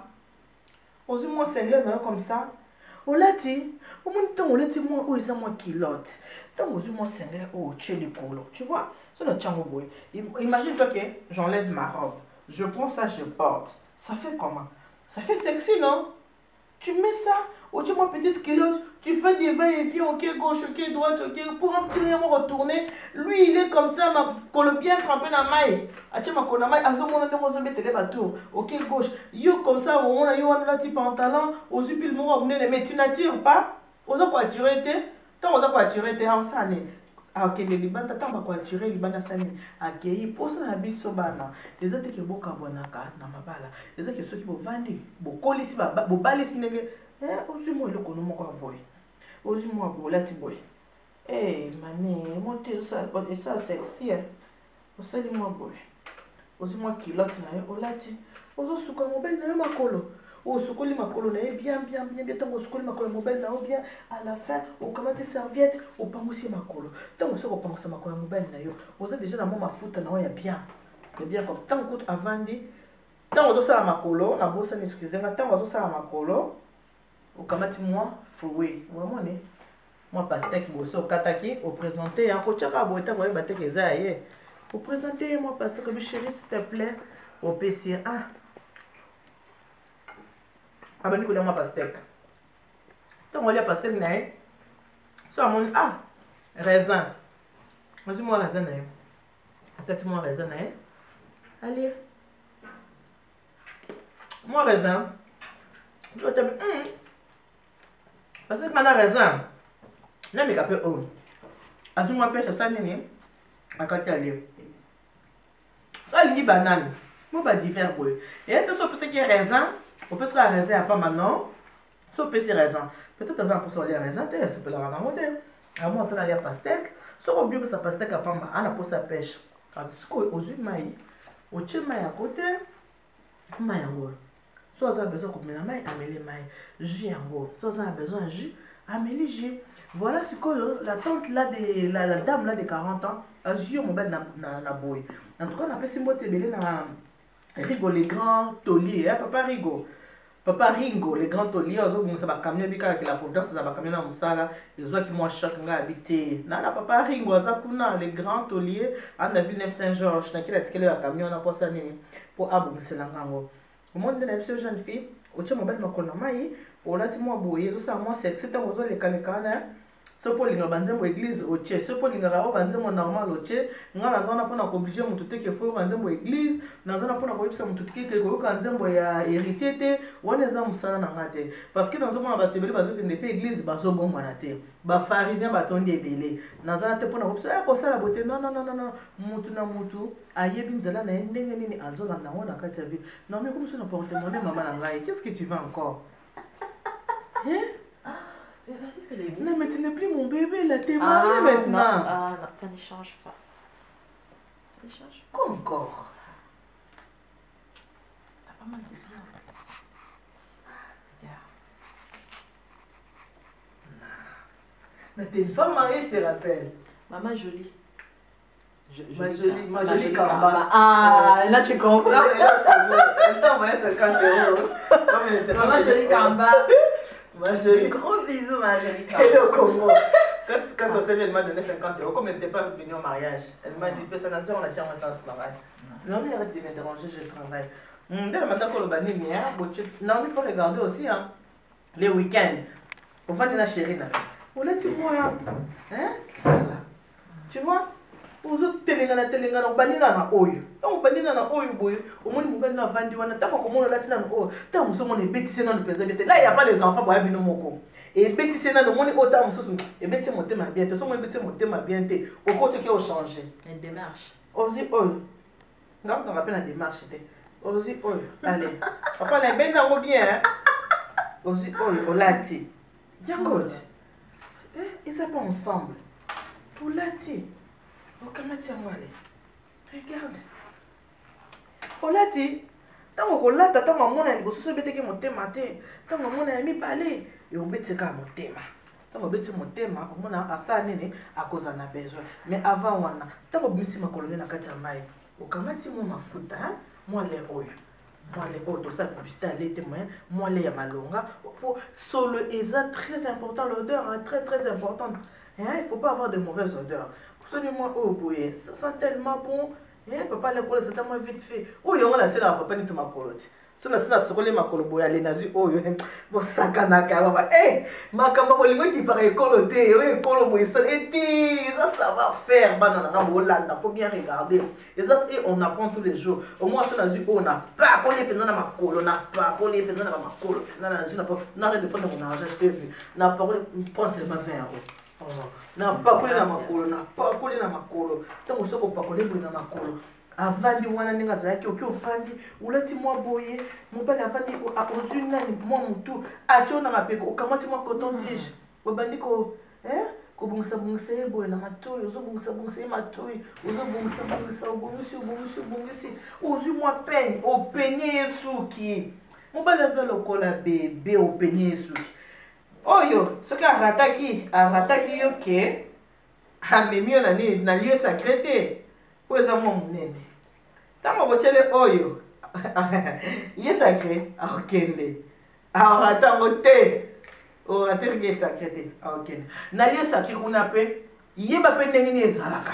A: Aujourd'hui moi cinglé non comme ça. On l'a dit. Au moins temps on l'a dit moi oh ça moi kilote. Tant aujourd'hui moi cinglé oh chez le colo. Tu vois? C'est le tchango boy. Imagine toi que j'enlève ma robe. Je prends ça, je porte. Ça fait comment? Ça fait sexy non? Tu mets ça, ou tu vois petite culotte, tu fais des va-et-vient, ok gauche, ok droite, ok, pour un petit rien retourner. Lui il est comme ça, ma colo bien trempé dans la maille. Atia ma colo maille, azo mon nom ozo mettre les bateaux, ok gauche. Yo comme ça, on a yo un petit pantalon, ozo pile mon robe, mais tu n'attires pas. Ozo quoi tirer te, tant ozo quoi tirer te, en sané. Ok, mais les bandes attendent quoi tirer les bandes sani. Ok, il pose la bise sur bana. Les autres qui boka bonaka na mabala. Les autres qui sont qui vont vendre, bon colis ba balis nege. Ozu moi le kono moko boy. Ozu moi bolati boy. Mané, monte ça et ça sexy. Osali moi boy. Ozu moi kilote na yo olati. Ozo suka mobile na yo makolo. O sukoli makolo na bien tango sukoli makolo mobile na bien à la fin o kamati serviette o pangusi makolo tango soko pangusa makolo mobile na yo oza déjà na mo mafuta na ya bien comme tango avandi tango zo sala makolo na bosa ni excusez-moi tango zo sala makolo o kamati moi fruit vraiment né moi pastèque boso kataki o présenter en kochaka boita boye bateke eza ye o présenter moi pastèque bi chérie s'il te plaît au PC abani kolia ma pastèque. Tant on lia pastèque nae. So mon raisin. Vas-y moi raisin nae. Attends moi raisin nae. Allez. Moi, raisin. Je te parce que quand on a raisin, je ne sais pas. Si je pêche ça, je ne ça, il y a banane. Je ne sais pas différer. Et ce qui est raisin, on peut se faire raisin pas maintenant. Si on peut se raisin. Peut-être que ça peut se faire raisin, c'est pour la raconter. À moi, on a la pastèque. Si on veut que ça pastèque à pas mal, on a pour sa pêche. Parce que aux yeux de maïs, au tché maïs à côté, maïs en gros. Si on a besoin de maïs, amélie maïs. Jus en gros. Si on a besoin de jus, amélie jus. Voilà ce que la tante là, la dame là de 40 ans, a jus mon bel na boy. En tout cas, on appelle ce mot tébélé na Rigo, les grands tauliers, hein, Papa Rigo. Papa Ringo, les grands tauliers, ça va camion bika avec la providence, ça va camion dans Moussala, les autres qui moi chaque nga habité. Nana Papa Ringo, Azakuna, les grands tauliers, à la ville Saint-Georges, n'a qu'il a tiré la camion, n'a pas ça pour Abou Mselangango. Au monde de la jeune fille, au tient mon bel makonamaï, au lati moi bouillé, tout ça, moi c'est un oiseau les calécanes. Ce pour les banzembo église au tché, ce pour les rao banzembo normal au tché, nga la zona pour obligé mon tout que faut banzembo église, na zona pour obligé mon tout que ko banzembo ya héritier té, wana za musala na ngate. Parce que dans ce moment ba tebeli bazo que ne pas église bazo bon manate. Ba pharisien ba tondi ebele. Na zona te pour obligé ko sala beauté non mutu na mutu ayebi nzala na ndenge nini azola na wana kati ya vie. Non mais comme ça na porte-monnaie maman na ngai, qu'est-ce que tu veux encore? Hein?
B: Mais vas-y, fais les bisous.
A: Non, mais tu n'es plus mon bébé, là, t'es marié maintenant.
B: Ah non, ça ne change pas. Ça ne change pas.
A: Quoi encore?
B: T'as pas mal de bien.
A: Mais t'es une femme mariée, je te rappelle.
B: Maman jolie.
A: Ma jolie Kamba.
B: Ah, là tu comprends.
A: Elle t'a envoyé 50 €.
B: Maman jolie Kamba.
A: Ma jolie.
B: Gros bisous, ma jolie Kamba.
A: Elle est au Congo. Quand on s'est vu, elle m'a donné 50 €. Comme elle n'était pas venue au mariage, elle m'a dit, ça n'a on a déjà un sens travail. Non, mais arrête de me déranger, je travaille. Dès le matin, pour le banni, non, il faut regarder aussi les week-ends. On va dire la chérie. On l'a dit, moi, hein, ça là. Tu vois? Aux autres télégana, on banni na oyo. On banni na oyo, boy. Au moins, on banni na vandi, on a tant qu'on a latin en haut. Tant qu'on est bêtisier dans le pays. Là, il n'y a pas les enfants pour aller moko. Et bêtisier dans le monde, autant et bêtisier mon thème bien. Tu sais, moi, bêtisier mon thème bien. Au côté qui a changé.
B: Une démarche.
A: Aussi, oyo. Quand on rappelle la démarche, c'était. Aussi, oyo. Allez. Papa, les ben n'en bien. Aussi, oyo, on l'a dit. Yangot. Ils sont pas ensemble. Pour l'a dit. Regarde. Olati, tango kolata tango mona liboso beteke motema te, tango mona ya mibale, yo beteka motema. Tango beti motema, mona asa nini akoza na besoin. Mais avant wana, tango bimisi makolone na kati ya mai, okamati mo mafuta, moi le oyo. Moi les autres, ça publicité à l'été moi les malonga pour solo est très important l'odeur très très importante. Hein, il faut pas avoir de mauvaises odeurs. Absolument oh boy, ça sent tellement bon. Hein, papa les coller c'est tellement vite fait. Oh yo on la c'est là papa ni tout ma colotte. Si on a ça sur les makolo boy aller nazi oh yo bon sakana ka baba makamba bolingo qui paraît coloté oui polo boy ça et ça va faire banana na Hollande, faut bien regarder. Et ça on apprend tous les jours. Au moins ça nazi on n'a pas collé pendant ma makolo, n'a pas collé pendant ma makolo. Nazi n'a pas n'arrête de prendre mon argent, je t'ai vu. N'a pas collé prends seulement 20 €. Na pas collé na makolo, na pas collé na makolo. Tant que ça ko pas collé na makolo. Avandi wana ninga zaki oki ofandi ulati mwa boye mobali avandi akozuna ni mwa mutu achona mapeko ukamati mwa coton tige obandi ko ko bungisa bungisa boye na matoyi uzo bungisa bungisa matoyi uzo bungisa bungisa ubungisi uzu mwa peigne openye suki mobali azalo kola bebe openye suki oyo soki arataki yo ke amemio na nini na lieu sacré te po eza mwa monene ntango botyele oyo lieu sacré aokende aoratango te oraterike sacré te aokende na lieu sacré kuna mpe yeba mpe ndenge nini ezalaka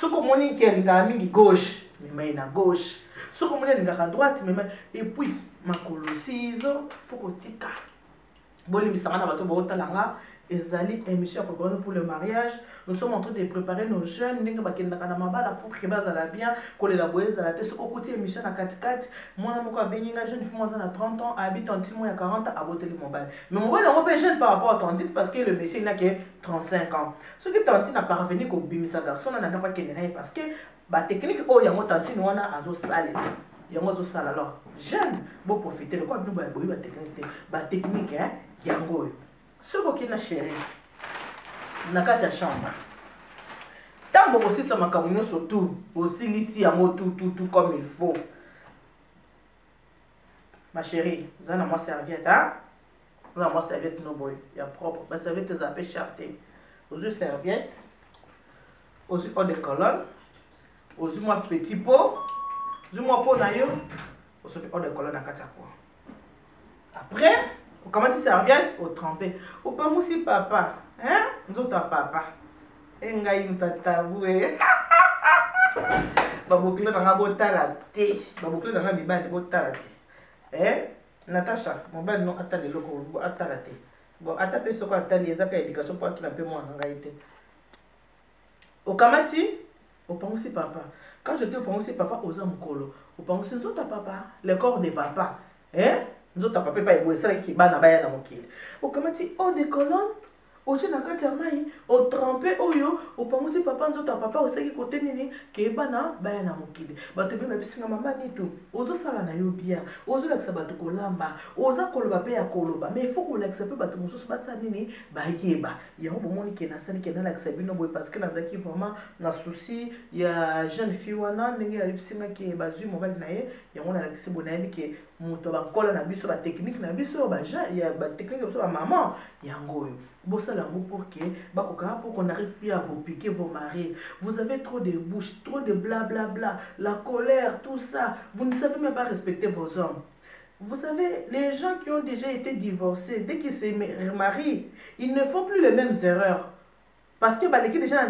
A: soki omoni ke alingaka mingi gauche memai na gauche soki omoni alingaka droite memai epuis makolo sizo fo kotika bolimbisanga na bato bootala nga Ezali émission pour le mariage. Nous sommes en train de préparer nos jeunes pour qu'ils soient bien, que les laboyers à la tête. Ce côté émission à 4-4. Moi, je suis jeune, je suis 30 ans, habite en Timon, il y a 40 ans, à voter le mobile. Mais mon mobile, on est jeune par rapport à Tantine parce que le monsieur n'a que 35 ans. Ce que Tantine a parvenu au bimisa garçon, on n'a pas qu'il parce que la technique, oh, il y a un Tantine, on a un salé. Il y a un autre salé. Alors, jeune, bon profiter de quoi nous avons la technique, hein, il y a un go. Ce qui est chéri, na kati ya chambre. Tant que aussi ça m'a camouillé surtout, aussi ici à moi tout comme il faut. Ma chérie, vous avez moi serviette, hein? Vous avez moi serviette no boy, il y a propre. Ma serviette est appelée charté. Vous avez serviette, aussi eau de colonne, aussi moi petit pot, aussi moi pot d'ailleurs, aussi eau de colonne à katako. Après, vous commencez serviette, vous trempez. Vous pouvez aussi papa, hein? Nous autres papa. Et nous avons tatoué. Babouclé dans la botte à la thé. Babouclé dans la bibane de botte à la thé. Eh? Natacha, mon bel nom attend les locaux, attend la thé. Bon, attends, ce qu'on attend les actes d'éducation pour qu'il ait un peu moins en réalité. Au Kamati, vous pouvez aussi papa. Quand je dis vous pouvez aussi papa, aux hommes colo. Vous pouvez aussi nous autres papa, le corps de papa. Hein? Nous autres papa, pas éboué, c'est là qui bat dans la mokil. Au Kamati, on des colonnes. Au chien n'a qu'à maï, au trempé, au yo, au pangousi papa, nous autres papa, au sait qui côté nini, qui est bana, baya na mokili. Bato bien, mais si maman ni tout, aux autres sala na yo bien, aux autres ça bato kolamba, aux autres koloba pe ya koloba, mais il faut qu'on l'accepte bato musus basa nini, ba yeba. Il y a un moment qui est na sani qui est na l'accepte non boy parce que na zaki vraiment na souci, il y a jeune fille wana, nengi ya lipsinga qui est basu mobile na ye, il y a on a l'accepte bonaï qui est moto ba kola na biso ba technique na biso ba jean, il y a ba technique biso ba maman, il y a ngoyo. Bossa l'amour pour qu'on n'arrive plus à vous piquer vos maris. Vous avez trop de bouche, trop de blablabla, la colère, tout ça. Vous ne savez même pas respecter vos hommes. Vous savez, les gens qui ont déjà été divorcés, dès qu'ils se marient, ils ne font plus les mêmes erreurs. Parce que les déjà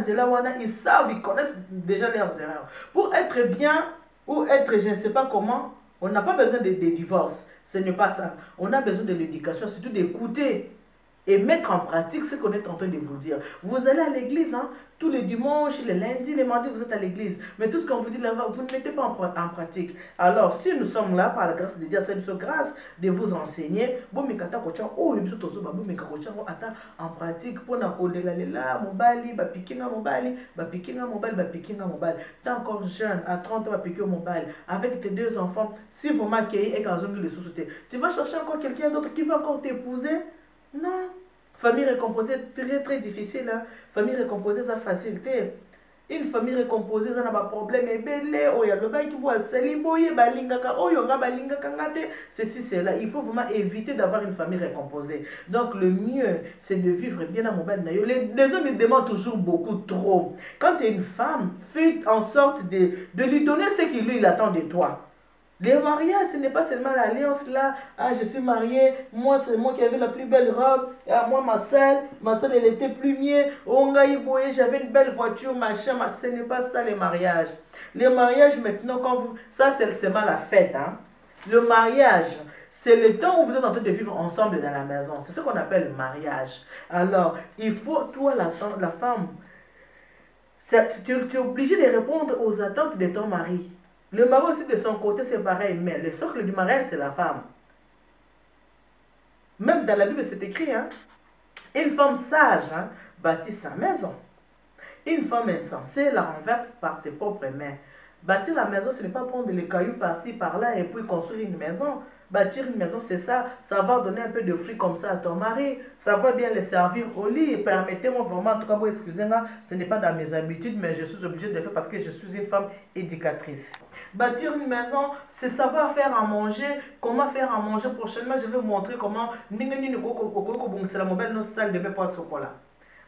A: ils savent, ils connaissent déjà leurs erreurs. Pour être bien ou être je ne sais pas comment, on n'a pas besoin de divorce. Ce n'est pas ça. On a besoin de l'éducation, surtout d'écouter. Et mettre en pratique ce qu'on est en train de vous dire. Vous allez à l'église, hein, tous les dimanches, les lundis, les mardis, vous êtes à l'église. Mais tout ce qu'on vous dit là-bas, vous ne mettez pas en pratique. Alors, si nous sommes là, par la grâce de Dieu, c'est une grâce de vous enseigner. Bon, mais quand oh, il en pratique, pour na là, mobile, ba piquinga mobile, ba piquinga mobile, ba piquinga mobile. T'es encore jeune, à 30 ans, ba piquer mobile, avec tes 2 enfants, si vous m'accueillez et qu'à les sous-souter, tu vas chercher encore quelqu'un d'autre qui va encore t'épouser? Non. Famille recomposée, très difficile. Hein? Famille recomposée, ça facilité. Une famille recomposée, ça n'a pas de problème. Et belé, oh, il y a le bain qui voit saliboye, balingaka, oh, yonga balingaka ngate. Ceci, c'est là. Il faut vraiment éviter d'avoir une famille recomposée. Donc, le mieux, c'est de vivre bien à mon bal. Les hommes, ils demandent toujours beaucoup trop. Quand tu es une femme, fais en sorte de lui donner ce qu'il lui attend de toi. Les mariages, ce n'est pas seulement l'alliance là. Ah, je suis mariée, moi c'est moi qui avais la plus belle robe. Ah, moi ma soeur elle était plus mieux. J'avais une belle voiture, machin. Ce n'est pas ça les mariages. Les mariages maintenant, quand vous... Ça c'est seulement la fête. Hein. Le mariage, c'est le temps où vous êtes en train de vivre ensemble dans la maison. C'est ce qu'on appelle le mariage. Alors, il faut, toi la femme, tu es obligé de répondre aux attentes de ton mari. Le mari aussi de son côté, c'est pareil, mais le socle du mariage, c'est la femme. Même dans la Bible, c'est écrit, hein, une femme sage hein, bâtit sa maison. Une femme insensée la renverse par ses propres mains. Bâtir la maison, ce n'est pas prendre les cailloux par-ci, par-là et puis construire une maison. Bâtir une maison, c'est ça. Savoir donner un peu de fruits comme ça à ton mari. Savoir bien les servir au lit. Permettez-moi vraiment, en tout cas, excusez-moi, ce n'est pas dans mes habitudes, mais je suis obligée de le faire parce que je suis une femme éducatrice. Bâtir une maison, c'est savoir faire à manger. Comment faire à manger prochainement, je vais vous montrer comment. C'est la mobile, notre salle de bain pour chocolat.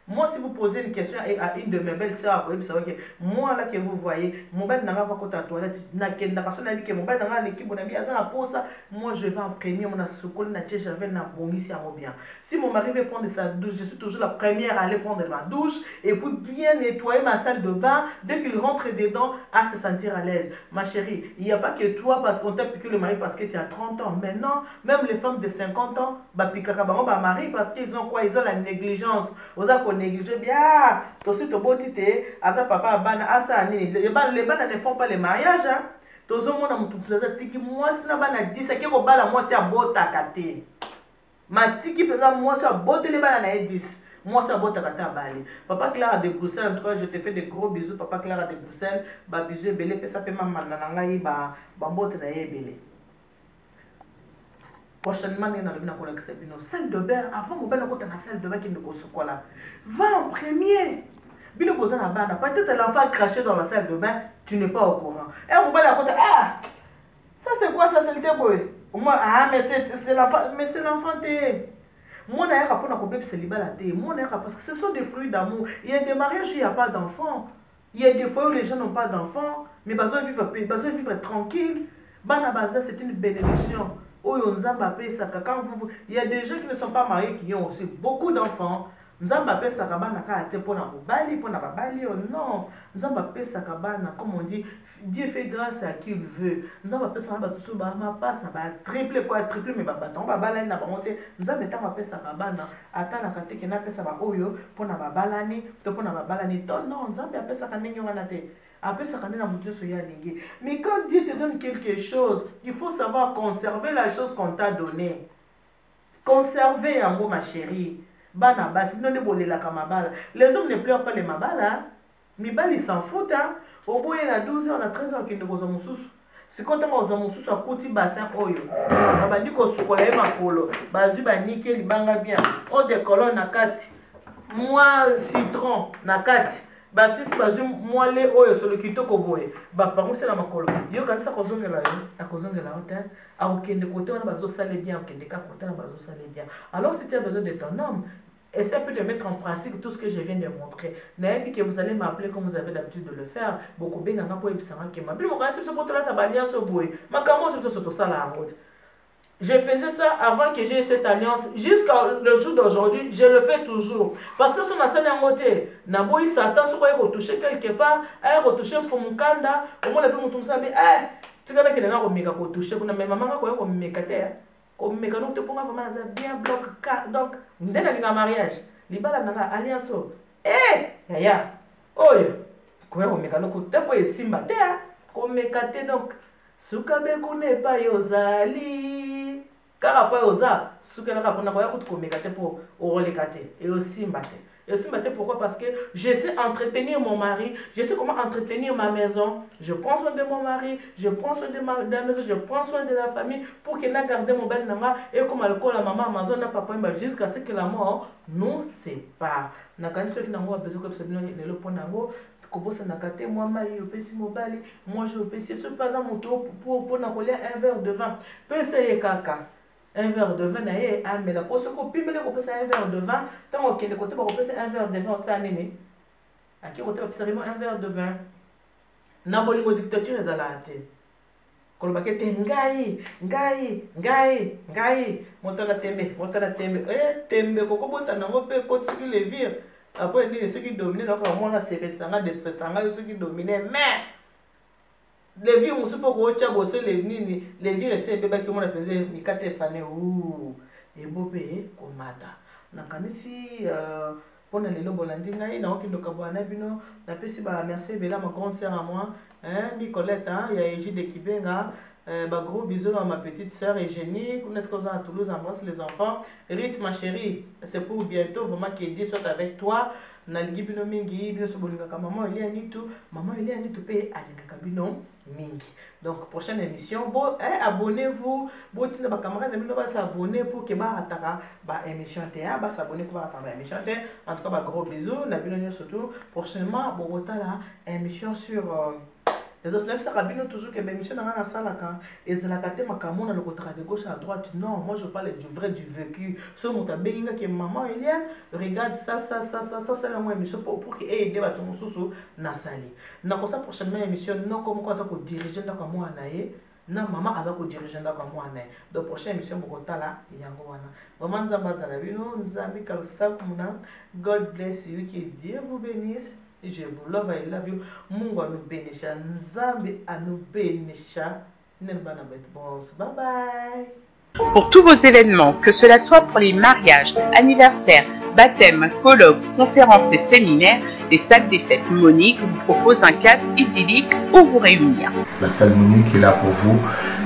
A: Moi, si vous posez une question à une de mes belles sœurs, moi là que vous voyez, mon bel n'a pas côté à toilette, n'a qu'un garçon n'a que mon bel dans l'équipe, mon ami a la pause, moi je vais en premier, mon assoukol n'a pas j'avais n'a bon ici à bien. Si mon mari veut prendre sa douche, je suis toujours la première à aller prendre ma douche et puis bien nettoyer ma salle de bain. Dès qu'il rentre dedans, à se sentir à l'aise. Ma chérie, il n'y a pas que toi parce qu'on t'a piqué le mari parce que tu as 30 ans. Maintenant, même les femmes de 50 ans, bah piquaka bah mari parce qu'ils ont quoi? Ils ont la négligence. Vous avez négligé bien. Aussi to botité, asa papa bana asa nini. Les bana ne font pas les mariages. Hein. Tozo mona mutu plaza tiki moi sina bana 10 qui ko bala moi c'est à bota kate. Ma tiki pesa moi c'est à boter les bana na 10. Moi, c'est à bota kata bali. Papa Clara de Bruxelles, en tout cas, je te fais de gros bisous. Papa Clara de Bruxelles, bah bisous belé, pesa pe maman nanangai ba bambote na belé. Prochainement, nous allons dans la salle de bain. Avant, mon bel côté la salle de bain qui ne cause quoi là. Va en premier. Bien besoin à bana. Peut-être l'enfant a craché dans la salle de bain, tu n'es pas au courant. Et mon bel côté, ah, ça c'est quoi ça, c'est le boy. Moi, ah, mais c'est l'enfant, mais c'est l'enfant. Moi, je ne sais pas parce que ce sont des fruits d'amour. Il y a des mariages où il n'y a pas d'enfants. Il y a des fois où les gens n'ont pas d'enfants. Mais ils veulent vivre tranquille. C'est une bénédiction. Il y a des gens qui ne sont pas mariés qui ont aussi beaucoup d'enfants. Nzamba sakabana ka ate pona bobali pona babali non nzamba sakabana comme on dit Dieu fait grâce à qui il veut nzamba sakabana tout ba ma passe ba triple quadruple mais baba ton babala na ba monter nzamba tanga sakabana ata na kate kena pesa ba oyo pona babalani to pona babalani to non nzamba pesa kanenyo wana te apesa kanena mutu so ya lingi. Mais quand Dieu te donne quelque chose il faut savoir conserver la chose qu'on t'a donnée. Conserver un mot ma chérie. Bana basi non bolela kamabala. Les hommes ne pleurent pas les mabala. Mibali ils s'en foutent hein. Au bout il a 12 ans, on a 13 ans qui ne goza mususu. Si quand on goza mususu a kuti bassin oyo. Abandi ko sukola e makolo. Bazu ba nickel banga bien. On décolle na kati. Moi citron na kati. Basi si bazu moale oyo sur le kitoko boye. Ba par c'est la makolo. Yo kanisa ko zongela yo, akozongela hotel. A okende côté on a bazo sale bien, okende ka côté on a bazo sale bien. Alors si tu as besoin de ton homme, essaie de mettre en pratique tout ce que je viens de montrer. N'ayez que vous allez m'appeler comme vous avez l'habitude de le faire. Beaucoup bien nganga po ebisanga ke ma. Puis mon gars c'est pour toi ta alliance au boy. Ma kamo c'est sur ça la route. Je faisais ça avant que j'ai cette alliance. Jusqu'à le jour d'aujourd'hui, je le fais toujours. Parce que son assaillant en côté, Nabo il s'attend sur quoi il retoucher quelque part, il retoucher Fomukanda, au moins le peu mon sabi, tu connais qu'il y a un méga retoucher, qu'on a même maman quoi, comme méga terre, comme méga nous te pour vraiment bien bloc donc, dès le mariage, les balles dans l'alliance, ya, oh, quoi, on méga nous te pour simba terre, comme méga terre donc. Sukabe kune pa yozali kala pa yoza sukela ka kona koya kutukomeka te pour orolekate et aussi mbate. Et aussi mbate pourquoi? Parce que je sais entretenir mon mari, je sais comment entretenir ma maison, je prends soin de mon mari, je prends soin de ma maison, je prends soin de la famille pour qu'elle n'a gardé mon bel nanga et comme elle colle la maman Amazon n'a pas jusqu'à ce que la mort nous sépare. Na kanso ki nango besoin que ça ne le ponango. Moi je opécie ce pas à mon tour pour un verre de vin. Pensez caca. Un verre de vin, mais la pose copie, mais un verre de vin. Tant que le côté pour un verre de vin, ça n'est à qui côté absolument un verre de vin. N'abolingo dictature est à la tête. Kolbakete ngai montana tembe tembe koko botana ngo pe kotiki le vire. Après, ceux qui dominent, donc, moi, c'est ceux qui dominent. Mais, les vies, on se peut que les vies, c'est bébé qui m'ont appelé, Mikate Fane, ou, et Bobé, Komata. Nakanisi, pour les lobes, l'andina, il y a aucun de Kabouana, Bino, la PC, merci, Bella, ma grande sœur à moi, Nicolette, il y a Égide de Kibenga. Gros bisous à ma petite soeur Eugénie, connaissez qu'on à Toulouse, embrasse les enfants. Rite ma chérie, c'est pour bientôt, vraiment que Dieu soit avec toi. Naligi bino mingi, bino sobolinga maman il est ni tout, maman il est ni tout paye alinga bino mingi. Donc prochaine émission, bon abonnez-vous, bon tina ba camarade bino ba s'abonner pour que ba ataka ba émission théâtre, ba s'abonner pour ba ataka émission théâtre. En tout cas ba gros bisous, na bino surtout prochainement bon la émission sur Les autres, même ça, Rabino, toujours que l'émission dans la salle, et c'est la caté, ma camon, le côté de gauche à droite. Non, moi je parle du vrai, du vécu. Ce mon tabéinga qui est maman, Eliane, regarde ça, c'est la moindre émission pour qu'il ait aidé à ton sous na sali. Na comme ça, prochainement émission, non, comme quoi ça peut diriger dans comme moi, naïe. Non, maman a ça peut diriger dans comme moi, naïe. Donc, prochaine émission, pour qu'on là, il y a un gros wana. Vraiment, nous avons Nzambi Kalsap, God bless you, que Dieu vous bénisse. Je vous love, I love you. Mungu anubenisha, Nzambi anubenisha. Bye bye.
E: Pour tous vos événements, que cela soit pour les mariages, anniversaires, baptêmes, colloques, conférences et séminaires, les salles des fêtes Monique vous propose un cadre idyllique où vous réunir.
F: La salle Monique est là pour vous.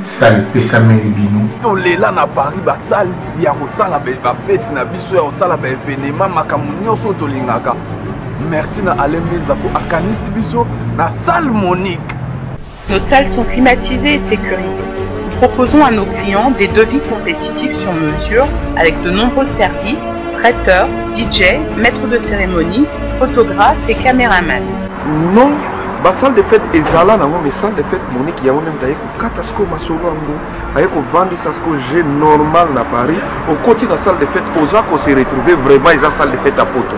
F: Salle Pessamé Libino.
D: Tous les là à Paris, la salle, il y a une salle à fête, il y a une salle à événement, il y a merci à Alain Benza pour Akanis Bisso, la salle Monique.
E: Nos salles sont climatisées et sécurisées. Nous proposons à nos clients des devis compétitifs sur mesure avec de nombreux services, traiteurs, DJ, maîtres de cérémonie, photographes et caméramans.
G: Non, la salle de fête est là, mais salle de fête Monique, il y a même d'ailleurs Katasco Masolo avec vendre ça j'ai normal à Paris. Au côté de la salle de fête, on se retrouver vraiment dans la salle de fête à Poto.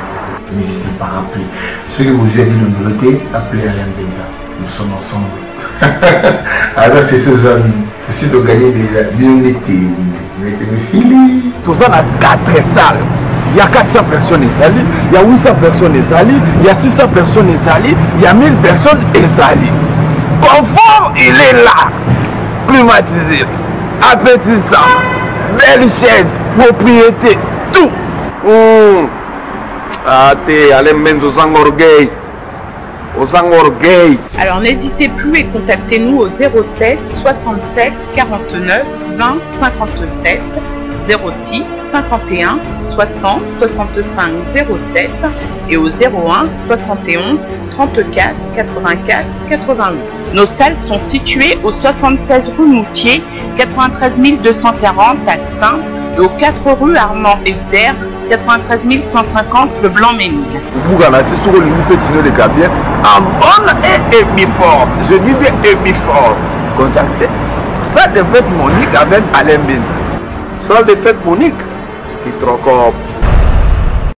F: N'hésitez pas à appeler. Ceux que vous avez de noter, appelez Alain Benza. Nous sommes ensemble. Alors c'est ce amis. Je suis de gagner déjà. Bien été.
D: Tous on a 4 salles. Il y a 400 personnes Ezali, il y a 800 personnes Ezali, il y a 600 personnes Ezali, il y a 1000 personnes Ezali. Confort, il est là. Climatisé, appétissant, belle chaise, propriété, tout.
G: Ah, t'es allé mettre aux orgueil.
E: Alors n'hésitez plus et contactez-nous au 07 67 49 20 57 06 51 60 65 07 et au 01 71 34 84 88. Nos salles sont situées au 76 rue Moutier, 93 240 à Saint et aux 4 rue Armand Esder, 93 150 Le Blanc-Ménil.
G: Bouganati sur le fait le Gabien en bonne et émiforme. Je dis bien émiforme. Contactez. Salle de fête Monique avec Alain Benza. Salle de fête Monique qui trop